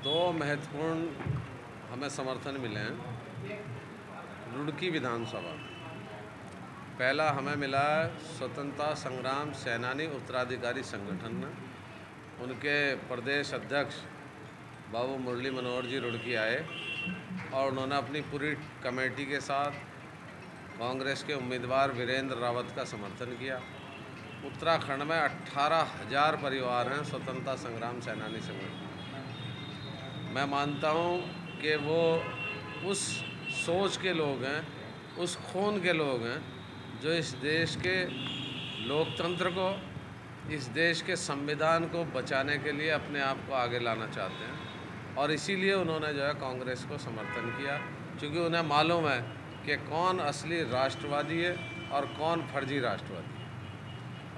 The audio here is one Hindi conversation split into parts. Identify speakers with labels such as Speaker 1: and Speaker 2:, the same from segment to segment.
Speaker 1: दो महत्वपूर्ण हमें समर्थन मिले हैं रुड़की विधानसभा में। पहला हमें मिला है स्वतंत्रता संग्राम सेनानी उत्तराधिकारी संगठन ने। उनके प्रदेश अध्यक्ष बाबू मुरली मनोहर जी रुड़की आए और उन्होंने अपनी पूरी कमेटी के साथ कांग्रेस के उम्मीदवार वीरेंद्र रावत का समर्थन किया। उत्तराखंड में 18,000 परिवार हैं स्वतंत्रता संग्राम सेनानी संगठन। मैं मानता हूँ कि वो उस सोच के लोग हैं, उस खून के लोग हैं जो इस देश के लोकतंत्र को, इस देश के संविधान को बचाने के लिए अपने आप को आगे लाना चाहते हैं। और इसीलिए उन्होंने जो है कांग्रेस को समर्थन किया, क्योंकि उन्हें मालूम है कि कौन असली राष्ट्रवादी है और कौन फर्जी राष्ट्रवादी है।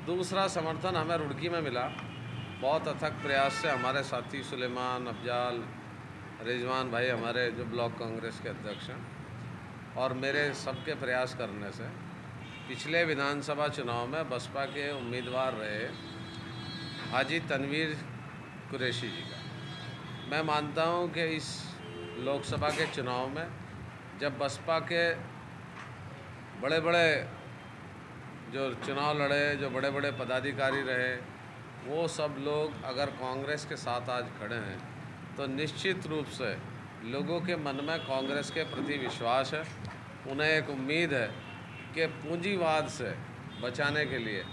Speaker 1: दूसरा समर्थन हमें रुड़की में मिला। बहुत अथक प्रयास से हमारे साथी सुलेमान, अफजाल, रिजवान भाई हमारे जो ब्लॉक कांग्रेस के अध्यक्ष हैं, और मेरे सबके प्रयास करने से पिछले विधानसभा चुनाव में बसपा के उम्मीदवार रहे हाजी तनवीर कुरैशी जी का। मैं मानता हूं कि इस लोकसभा के चुनाव में जब बसपा के बड़े बड़े जो चुनाव लड़े, जो बड़े बड़े पदाधिकारी रहे, वो सब लोग अगर कांग्रेस के साथ आज खड़े हैं तो निश्चित रूप से लोगों के मन में कांग्रेस के प्रति विश्वास है। उन्हें एक उम्मीद है कि पूंजीवाद से बचाने के लिए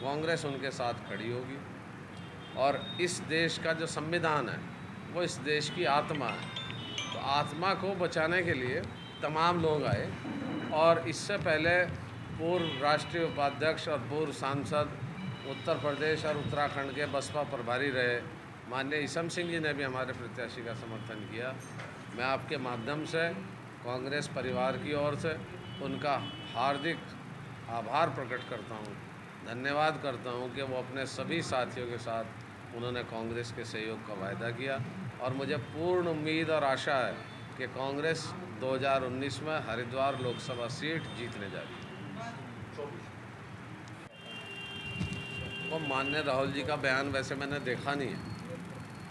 Speaker 1: कांग्रेस उनके साथ खड़ी होगी। और इस देश का जो संविधान है वो इस देश की आत्मा है, तो आत्मा को बचाने के लिए तमाम लोग आए। और इससे पहले पूर्व राष्ट्रीय उपाध्यक्ष और पूर्व सांसद, उत्तर प्रदेश और उत्तराखंड के बसपा प्रभारी रहे माननीय ईसम सिंह जी ने भी हमारे प्रत्याशी का समर्थन किया। मैं आपके माध्यम से कांग्रेस परिवार की ओर से उनका हार्दिक आभार प्रकट करता हूं, धन्यवाद करता हूं कि वो अपने सभी साथियों के साथ उन्होंने कांग्रेस के सहयोग का वायदा किया। और मुझे पूर्ण उम्मीद और आशा है कि कांग्रेस 2019 में हरिद्वार लोकसभा सीट जीतने जा रही है। वो माननीय राहुल जी का बयान वैसे मैंने देखा नहीं है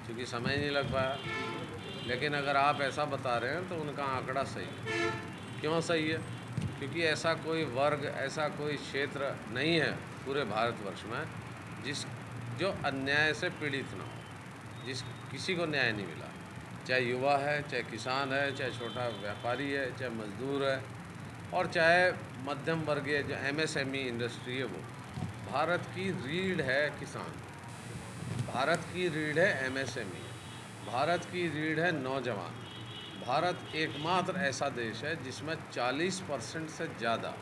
Speaker 1: क्योंकि समय नहीं लग पाया, लेकिन अगर आप ऐसा बता रहे हैं तो उनका आंकड़ा सही है। क्यों सही है? क्योंकि ऐसा कोई वर्ग, ऐसा कोई क्षेत्र नहीं है पूरे भारतवर्ष में जो अन्याय से पीड़ित ना हो, किसी को न्याय नहीं मिला, चाहे युवा है, चाहे किसान है, चाहे छोटा व्यापारी है, चाहे मजदूर है, और चाहे मध्यम वर्गीय जो MSME इंडस्ट्री है। वो भारत की रीढ़ है किसान, भारत की रीढ़ है MSME, भारत की रीढ़ है नौजवान। भारत एकमात्र ऐसा देश है जिसमें 40% से ज़्यादा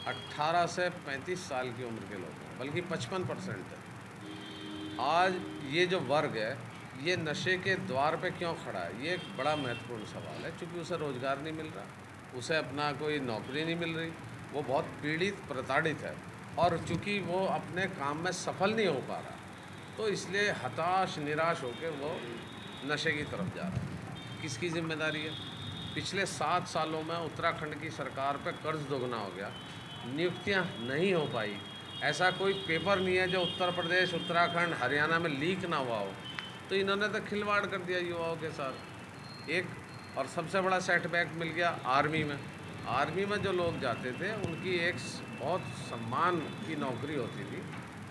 Speaker 1: 18 से 35 साल की उम्र के लोग हैं, बल्कि 55% है। आज ये जो वर्ग है ये नशे के द्वार पे क्यों खड़ा है, ये एक बड़ा महत्वपूर्ण सवाल है। क्योंकि उसे रोज़गार नहीं मिल रहा, उसे अपना कोई नौकरी नहीं मिल रही, वो बहुत पीड़ित, प्रताड़ित है। और चूँकि वो अपने काम में सफल नहीं हो पा रहा, तो इसलिए हताश, निराश होकर वो नशे की तरफ जा रहा है। किसकी जिम्मेदारी है? पिछले 7 सालों में उत्तराखंड की सरकार पे कर्ज दोगुना हो गया, नियुक्तियां नहीं हो पाई। ऐसा कोई पेपर नहीं है जो उत्तर प्रदेश, उत्तराखंड, हरियाणा में लीक ना हुआ हो। तो इन्होंने तो खिलवाड़ कर दिया युवाओं के साथ। एक और सबसे बड़ा सेटबैक मिल गया आर्मी में। आर्मी में जो लोग जाते थे उनकी एक बहुत सम्मान की नौकरी होती थी,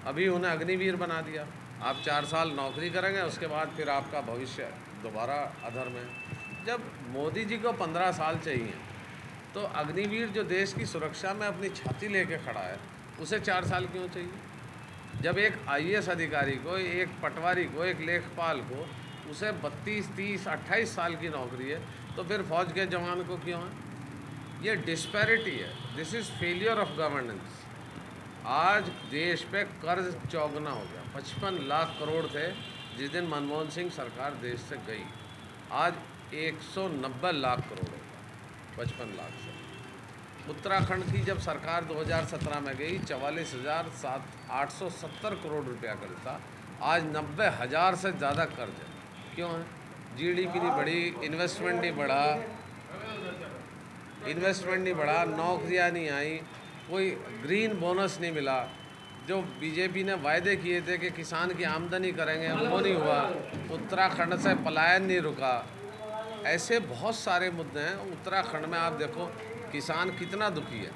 Speaker 1: अभी उन्हें अग्निवीर बना दिया। आप 4 साल नौकरी करेंगे, उसके बाद फिर आपका भविष्य दोबारा अधर में। जब मोदी जी को 15 साल चाहिए तो अग्निवीर जो देश की सुरक्षा में अपनी छाती लेके खड़ा है, उसे 4 साल क्यों चाहिए? जब एक IAS अधिकारी को, एक पटवारी को, एक लेखपाल को उसे 32, 30, 28 साल की नौकरी है, तो फिर फौज के जवान को क्यों है? ये डिस्पैरिटी है। This is failure of governance. आज देश पे कर्ज चौगुना हो गया। 55 लाख करोड़ थे जिस दिन मनमोहन सिंह सरकार देश से गई, आज 190 लाख करोड़ हो गया, 55 लाख से। उत्तराखंड की जब सरकार 2017 में गई 44,870 करोड़ रुपया कर्ज था, आज 90,000 से ज़्यादा कर्ज है। क्यों है? GDP नहीं बढ़ी, इन्वेस्टमेंट नहीं बढ़ा, नौकरियां नहीं आई, कोई ग्रीन बोनस नहीं मिला। जो बीजेपी ने वायदे किए थे कि किसान की आमदनी करेंगे, वो नहीं हुआ। उत्तराखंड से पलायन नहीं रुका। ऐसे बहुत सारे मुद्दे हैं। उत्तराखंड में आप देखो किसान कितना दुखी है।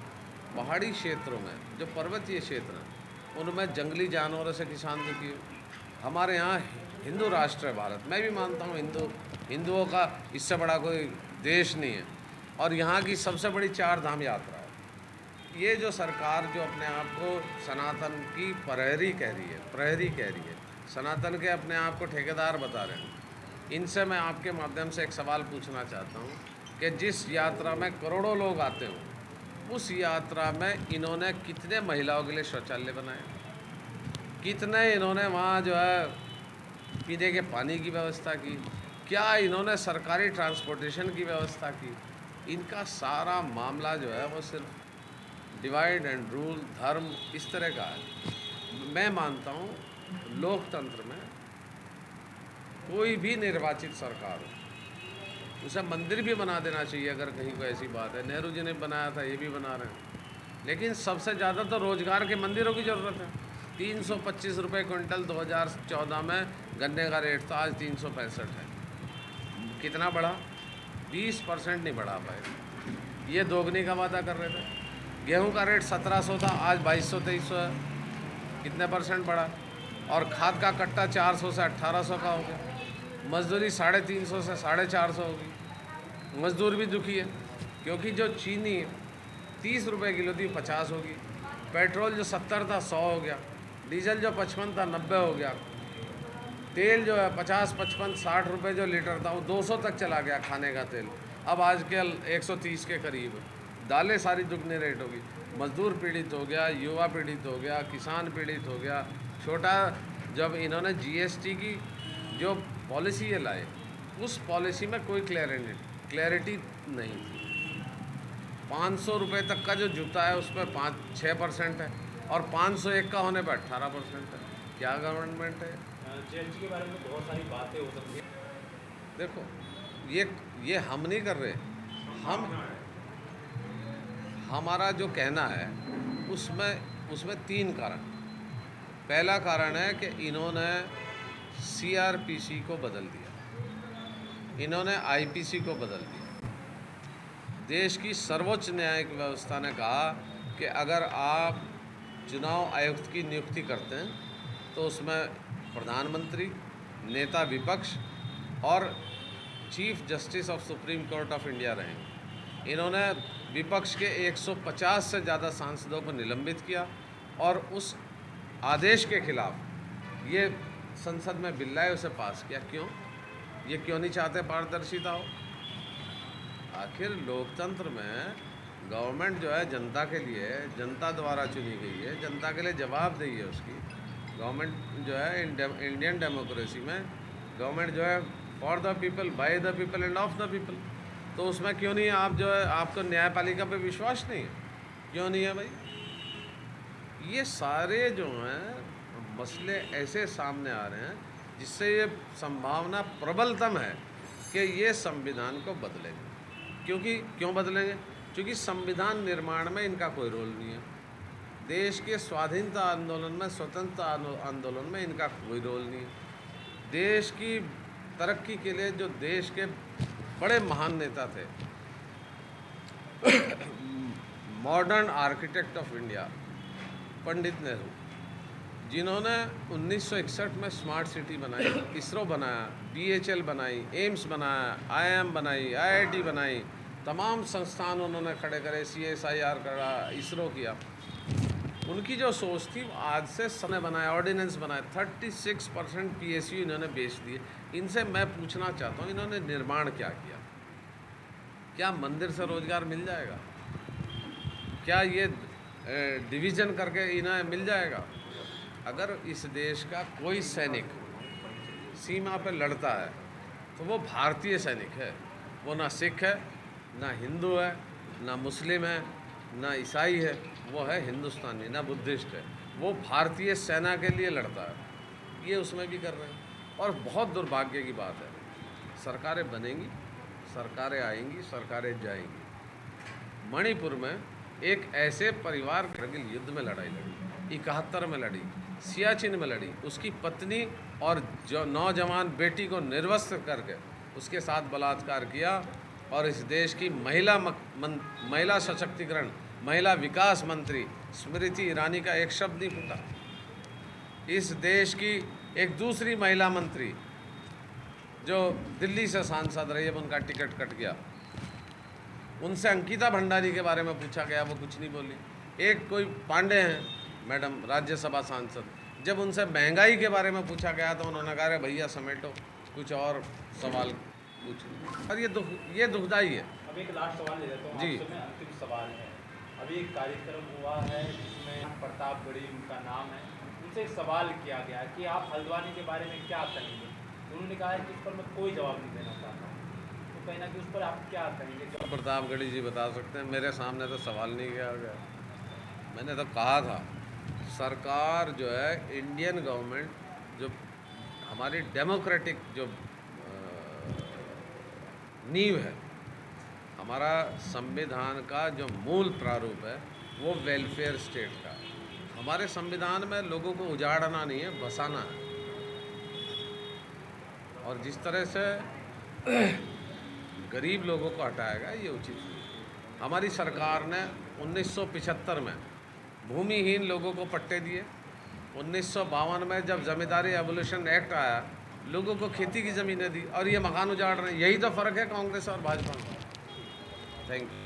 Speaker 1: पहाड़ी क्षेत्रों में जो पर्वतीय क्षेत्र हैं उनमें जंगली जानवरों से किसान दुखी है। हमारे यहाँ हिंदू राष्ट्र है भारत, मैं भी मानता हूँ हिंदुओं का इससे बड़ा कोई देश नहीं है। और यहाँ की सबसे बड़ी 4 धाम यात्रा है। ये जो सरकार जो अपने आप को सनातन की प्रहरी कह रही है, सनातन के अपने आप को ठेकेदार बता रहे हैं। इनसे मैं आपके माध्यम से एक सवाल पूछना चाहता हूँ कि जिस यात्रा में करोड़ों लोग आते हों, उस यात्रा में इन्होंने कितने महिलाओं के लिए शौचालय बनाए, कितने इन्होंने वहाँ जो है पीने के पानी की व्यवस्था की, क्या इन्होंने सरकारी ट्रांसपोर्टेशन की व्यवस्था की। इनका सारा मामला जो है वो सिर्फ डिवाइड एंड रूल, धर्म, इस तरह का है। मैं मानता हूँ लोकतंत्र में कोई भी निर्वाचित सरकार हो, उसे मंदिर भी बना देना चाहिए अगर कहीं कोई ऐसी बात है। नेहरू जी ने बनाया था, ये भी बना रहे हैं। लेकिन सबसे ज़्यादा तो रोज़गार के मंदिरों की ज़रूरत है। 325 रुपये क्विंटल 2014 में गन्ने का रेट था, आज 365 है। कितना बढ़ा? 20% नहीं बढ़ा पाए। ये दोगुनी का वादा कर रहे थे। गेहूं का रेट 1700 था, आज 2200-2300 है। कितने परसेंट बढ़ा? और खाद का कट्टा 400 से 1800 का हो गया। मजदूरी 350 से 450 होगी। मजदूर भी दुखी है क्योंकि जो चीनी 30 रुपये किलो थी 50 होगी, पेट्रोल जो 70 था 100 हो गया, डीजल जो 55 था 90 हो गया, तेल जो है 50, 55, 60 रुपये जो लीटर था वो 200 तक चला गया खाने का तेल, अब आजकल 130 के करीब। दालें सारी दुगने रेट होगी। मजदूर पीड़ित हो गया, युवा पीड़ित हो गया, किसान पीड़ित हो गया। छोटा जब इन्होंने जीएसटी की जो पॉलिसी ये लाए, उस पॉलिसी में कोई क्लैरिटी नहीं थी। 500 रुपये तक का जो जूता है उस पर 5-6% है और 501 का होने पर 18% है। क्या गवर्नमेंट है?
Speaker 2: जीएसटी के बारे में बहुत सारी बातें हो सकती हैं।
Speaker 1: देखो ये हम नहीं कर रहे, हम हमारा जो कहना है उसमें 3 कारण। पहला कारण है कि इन्होंने सीआरपीसी को बदल दिया, इन्होंने आईपीसी को बदल दिया। देश की सर्वोच्च न्यायिक व्यवस्था ने कहा कि अगर आप चुनाव आयुक्त की नियुक्ति करते हैं तो उसमें प्रधानमंत्री, नेता विपक्ष और chief justice of supreme court of India रहेंगे। इन्होंने विपक्ष के 150 से ज़्यादा सांसदों को निलंबित किया और उस आदेश के खिलाफ ये संसद में बिल लाए, उसे पास किया। क्यों? ये क्यों नहीं चाहते पारदर्शिता हो? आखिर लोकतंत्र में गवर्नमेंट जो है जनता के लिए, जनता द्वारा चुनी गई है, जनता के लिए जवाबदेही है उसकी। गवर्नमेंट जो है इंडियन डेमोक्रेसी में गवर्नमेंट जो है for the people, by the people end of the people. तो उसमें क्यों नहीं है आप जो है, आपको न्यायपालिका पे विश्वास नहीं है? क्यों नहीं है भाई? ये सारे जो हैं मसले ऐसे सामने आ रहे हैं जिससे ये संभावना प्रबलतम है कि ये संविधान को बदलेंगे। क्यों बदलेंगे? क्योंकि संविधान निर्माण में इनका कोई रोल नहीं है। देश के स्वाधीनता आंदोलन में, स्वतंत्रता आंदोलन में इनका कोई रोल नहीं है। देश की तरक्की के लिए जो देश के बड़े महान नेता थे, modern architect of India Pandit Nehru, जिन्होंने 1961 में स्मार्ट सिटी बनाई, इसरो बनाया, बीएचएल बनाई, एम्स बनाया, आईआईएम बनाई, आईआईटी बनाई, तमाम संस्थान उन्होंने खड़े करे, सीएसआईआर करा, इसरो किया। उनकी जो सोच थी आज से समय बनाया, ऑर्डिनेंस बनाया, 36% पीएसयू इन्होंने बेच दिए। इनसे मैं पूछना चाहता हूँ, इन्होंने निर्माण क्या किया? क्या मंदिर से रोजगार मिल जाएगा? क्या ये डिवीज़न करके इन्हें मिल जाएगा? अगर इस देश का कोई सैनिक सीमा पर लड़ता है तो वो भारतीय सैनिक है। वो ना सिख है, ना हिंदू है, ना मुस्लिम है, ना ईसाई है, वो है हिंदुस्तानी, ना बुद्धिस्ट है। वो भारतीय सेना के लिए लड़ता है। ये उसमें भी कर रहे हैं। और बहुत दुर्भाग्य की बात है, सरकारें बनेंगी, सरकारें आएंगी, सरकारें जाएंगी। मणिपुर में एक ऐसे परिवार कारगिल युद्ध में लड़ाई लड़ी, 71 में लड़ी, सियाचिन में लड़ी, उसकी पत्नी और जो नौजवान बेटी को निर्वस्त्र करके उसके साथ बलात्कार किया और इस देश की महिला सशक्तिकरण, महिला विकास मंत्री स्मृति ईरानी का एक शब्द नहीं फूटा। इस देश की एक दूसरी महिला मंत्री जो दिल्ली से सांसद रही है, उनका टिकट कट गया, उनसे अंकिता भंडारी के बारे में पूछा गया, वो कुछ नहीं बोली। एक कोई पांडे हैं मैडम, राज्यसभा सांसद, जब उनसे महंगाई के बारे में पूछा गया तो उन्होंने कहा भैया समेटो, कुछ और सवाल पूछ। और ये दुखदाई है।
Speaker 2: अब एक लास्ट सवाल ले लेता हूँ
Speaker 1: जी।
Speaker 2: आपसे, मैं अंतिम सवाल है। अभी एक कार्यक्रम हुआ है जिसमें प्रतापगढ़ी उनका नाम है, उनसे एक सवाल किया गया कि आप हल्द्वानी के बारे में क्या कहेंगे। उन्होंने कहा है कि इस पर मैं कोई जवाब नहीं देना चाहता हूँ, तो कहीं ना कहीं उस पर आप क्या कहेंगे?
Speaker 1: प्रतापगढ़ी जी बता सकते हैं, मेरे सामने तो सवाल नहीं किया गया। मैंने तो कहा था सरकार जो है, इंडियन गवर्नमेंट जो हमारी डेमोक्रेटिक जो नींव है, हमारा संविधान का जो मूल प्रारूप है वो वेलफेयर स्टेट का। हमारे संविधान में लोगों को उजाड़ना नहीं है, बसाना है। और जिस तरह से गरीब लोगों को हटाएगा ये उचित नहीं। हमारी सरकार ने 1975 में भूमिहीन लोगों को पट्टे दिए। 1952 में जब जमींदारी एबोलिशन एक्ट आया, लोगों को खेती की ज़मीनें दी, और ये मकान उजाड़ रहे हैं। यही तो फ़र्क है कांग्रेस और भाजपा में। Thank you.